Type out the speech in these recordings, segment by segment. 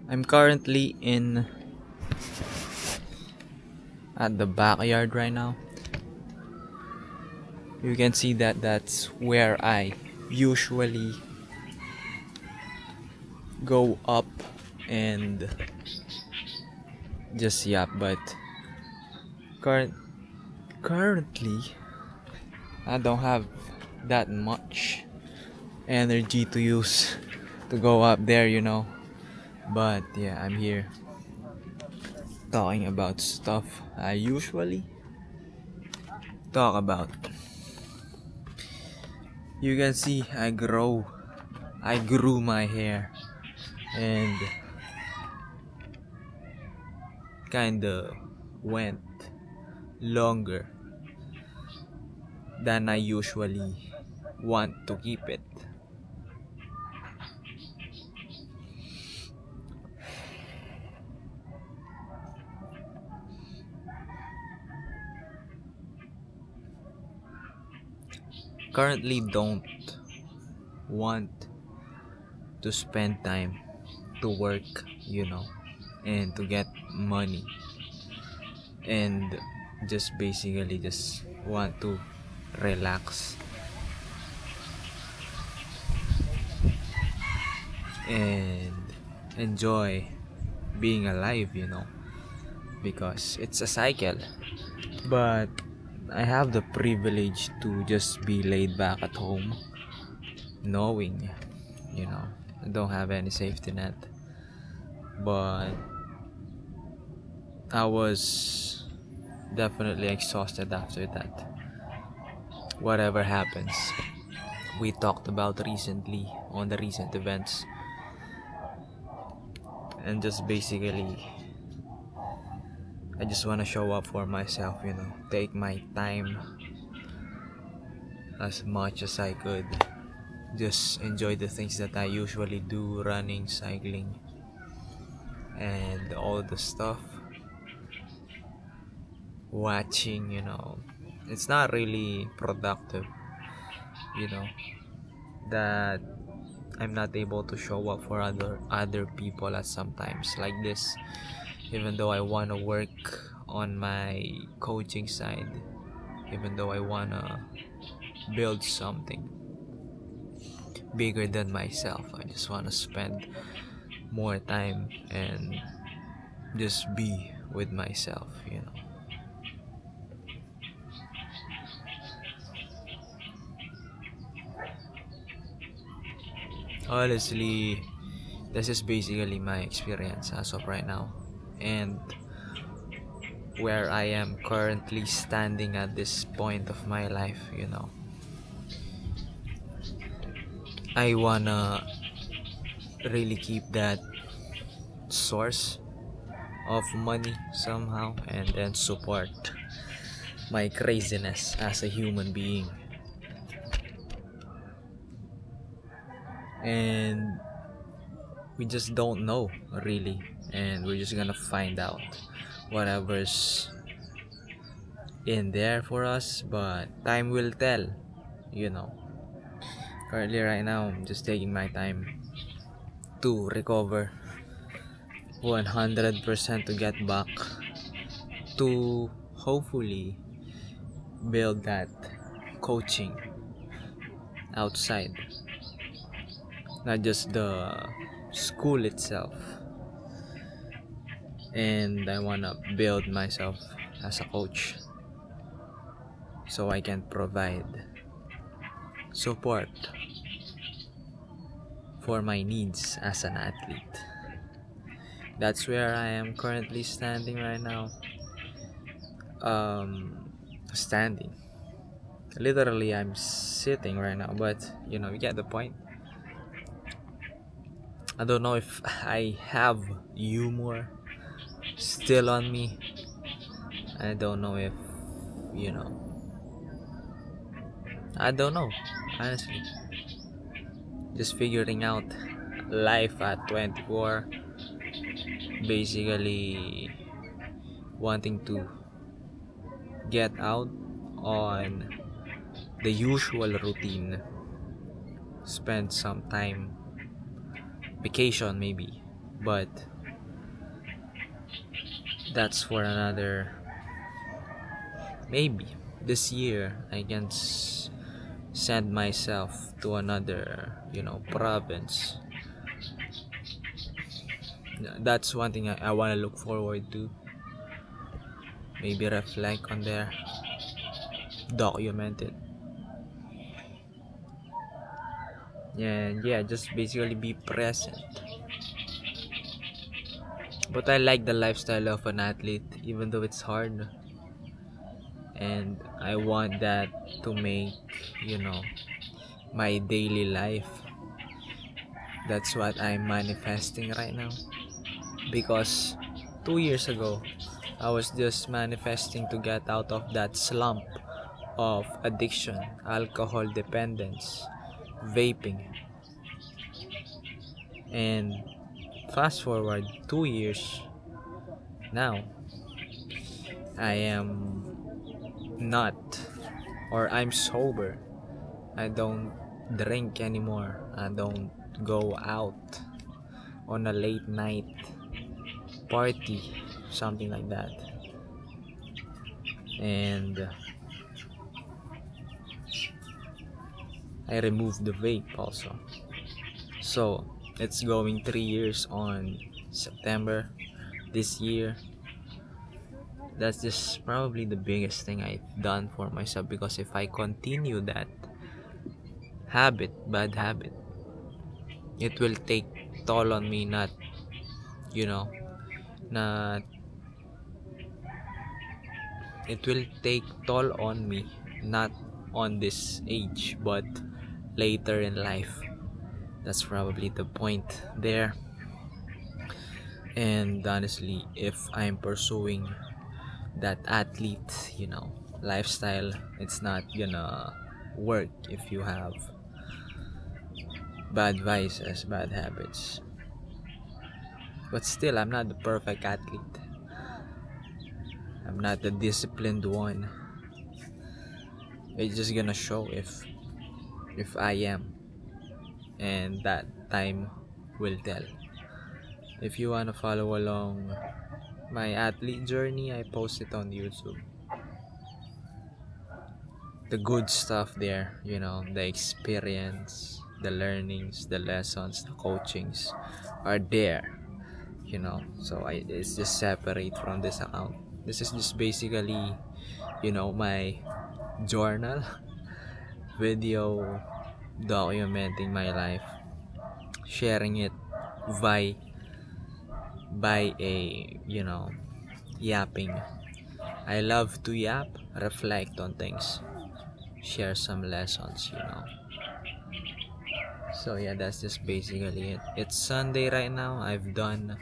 I'm currently in at the backyard right now. You can see that that's where I usually go up and just yap. But current currently I don't have that much energy to use to go up there. But yeah, I'm here talking about stuff I usually talk about. You can see I grew my hair and kinda went longer than I usually want to keep it. Currently don't want to spend time to work, and to get money, and just basically just want to relax and enjoy being alive, because it's a cycle. But I have the privilege to just be laid back at home, knowing, you know, I don't have any safety net. But I was definitely exhausted after that. Whatever happens, we talked about recently on the recent events, and just basically, I just want to show up for myself, take my time as much as I could. Just enjoy the things that I usually do: running, cycling, and all the stuff. Watching, it's not really productive, that I'm not able to show up for other people at sometimes like this, even though I want to work on my coaching side, even though I want to build something bigger than myself. I just want to spend more time and just be with myself. Honestly, this is basically my experience as of right now, and where I am currently standing at this point of my life. I wanna really keep that source of money somehow, and then support my craziness as a human being. And we just don't know really, and we're just gonna find out whatever's in there for us, but time will tell. Currently right now I'm just taking my time to recover 100% to get back to hopefully build that coaching outside, not just the school itself. And I want to build myself as a coach so I can provide support for my needs as an athlete. That's where I am currently standing right now. Standing. Literally, I'm sitting right now, but you get the point. I don't know if I have humor still on me. I don't know if, you know, I don't know, honestly. Just figuring out life at 24, basically wanting to get out on the usual routine, spend some time, vacation maybe, but that's for another, maybe this year I can send myself to another, province. That's one thing I want to look forward to. Maybe reflect on there, document it, and yeah, just basically be present. But I like the lifestyle of an athlete, even though it's hard, and I want that to make, you know, my daily life. That's what I'm manifesting right now. Because 2 years ago, I was just manifesting to get out of that slump of addiction, alcohol dependence, vaping. And fast forward 2 years now, I am not, or I'm sober. I don't drink anymore. I don't go out on a late night party, something like that. And I removed the vape also. So it's going 3 years on September this year. That's just probably the biggest thing I've done for myself, because if I continue that bad habit, it will take toll on me, not, you know, not, it will take toll on me, not on this age, but later in life. That's probably the point there. And honestly, if I'm pursuing that athlete, lifestyle, it's not gonna work if you have bad vices, bad habits. But still, I'm not the perfect athlete. I'm not the disciplined one. It's just gonna show if I am, and that time will tell. If you wanna follow along my athlete journey, I post it on YouTube. The good stuff there, the experience, the learnings, the lessons, the coachings are there, So it's just separate from this account. This is just basically, my journal video documenting my life, sharing it by a, yapping. I love to yap, reflect on things, share some lessons. So yeah, that's just basically it. It's Sunday right now. I've done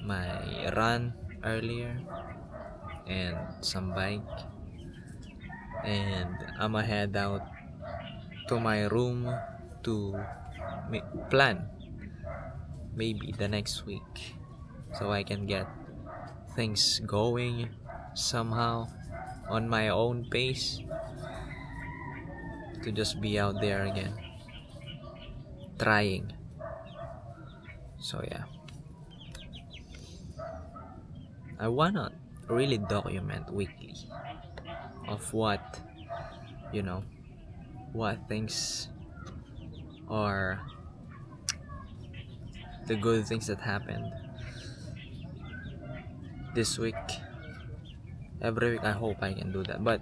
my run earlier and some bike, and I'ma head out to my room to plan maybe the next week, so I can get things going somehow on my own pace, to just be out there again trying. So yeah, I wanna really document weekly of what, you know what things are the good things that happened this week. Every week I hope I can do that. But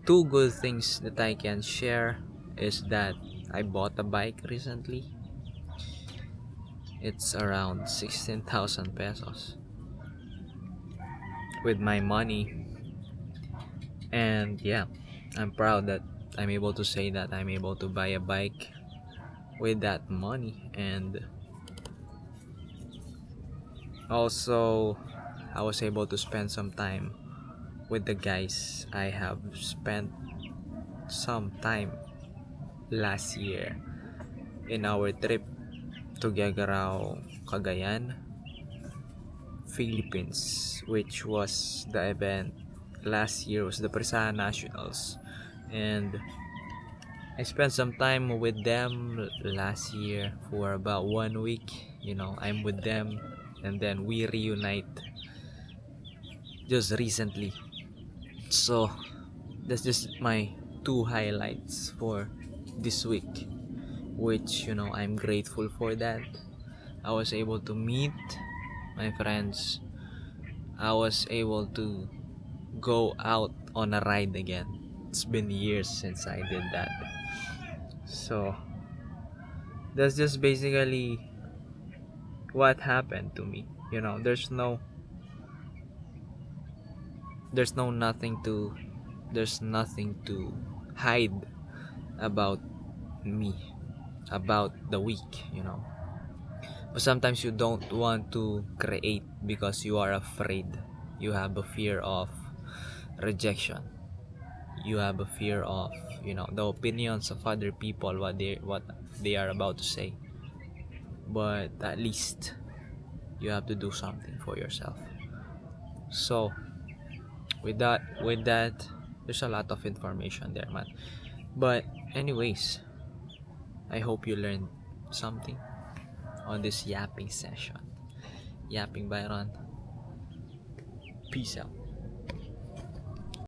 two good things that I can share is that I bought a bike recently. It's around 16,000 pesos with my money. And yeah, I'm proud that I'm able to say that I'm able to buy a bike with that money. And also, I was able to spend some time with the guys I have spent some time last year in our trip to Giagaraw, Cagayan, Philippines, which was the event last year, was the Presaya Nationals. And I spent some time with them last year for about 1 week. I'm with them, and then we reunite just recently. So that's just my two highlights for this week, which I'm grateful for that. I was able to meet my friends. I was able to go out on a ride again. It's been years since I did that. So that's just basically what happened to me. There's nothing to hide about me, about the week. But sometimes you don't want to create because you are afraid. You have a fear of rejection. You have a fear of the opinions of other people, what they are about to say. But at least you have to do something for yourself. So with that, there's a lot of information there, man. But anyways, I hope you learned something on this yapping session. Yapping Byron. Peace out.